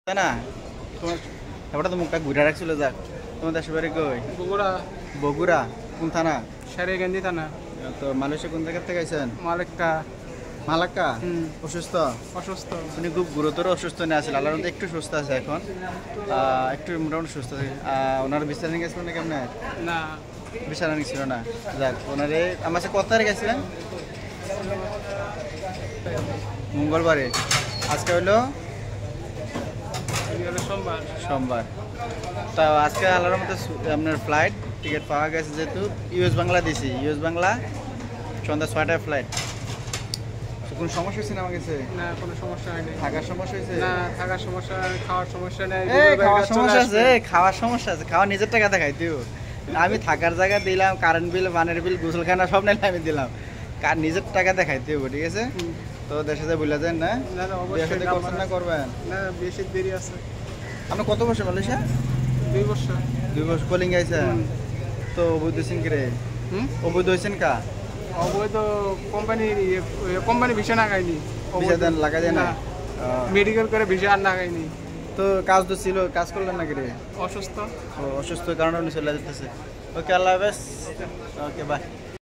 তাই না? তোমার এবারে তো মুখটা ঘুরে রাখছিল। যাক, তোমার দেশের বাড়ি কই? বগুড়া। বগুড়া? কোন থানা? সারিয়াকান্দি থানা। তো মালয়েশিয়া কোন জায়গা থেকে আইছেন? মালিকটা। মালাক্কা? অসুস্থ? অসুস্থ। উনি খুব গুরুতর অসুস্থ নিয়ে আসলে, আল্লাহর মধ্যে একটু সুস্থ আছে এখন, একটু মোটামুটি সুস্থ আছে। ওনার বিচার নিয়ে গেছিলেন না কেমনে? না, বিচার ছিল না। যাক, ওনারে আমার সাথে কত তারিখ গেছিলেন? মঙ্গলবারে। আজকে হইলো সোমবার। সোমবার। তা আজকে আল্লাহর মধ্যে আপনার ফ্লাইট টিকিট পাওয়া গেছে, যেহেতু ইউএস বাংলা দিছি। ইউএস বাংলা সন্ধ্যা 6টায় ফ্লাইট। কোনো সমস্যা হয়েছে না আমার কাছে? না, কোনো সমস্যা হয়নি। থাকার সমস্যা হয়েছে? না, থাকার সমস্যা, খাওয়ার সমস্যা নেই। খাওয়ার সমস্যা আছে? খাওয়ার সমস্যা আছে? খাওয়া নিজের টাকা দেখাই দিও। আমি থাকার জায়গা দিলাম, কারেন্ট বিল, পানির বিল, গোসলখানা সব নাইলে আমি দিলাম। নিজের টাকা দেখাই দিও, ঠিক আছে? তো দেশে যা বলে দেন না? না, অবশ্যই করছেন না করবেন না, বেশি দেরি আছে। আপনি কত বছর মালয়েশিয়া? 2 বছর। 2 বছর কলিং গাইছেন? তো অবৈধ হয়েছেন কি রে? অবৈধ হয়েছেন কা? অবৈধ কোম্পানি ভিসা লাগাইনি। ভিসা দেন লাগা যায় না? মেডিকেল করে ভিসা আর লাগাইনি। তো কাজ তো ছিল, কাজ করলেন নাকি রে? অসুস্থ। অসুস্থ কারণে উনি চলে যেতেছে। ওকে, আল্লাহ হাফেজ। ওকে, বাই।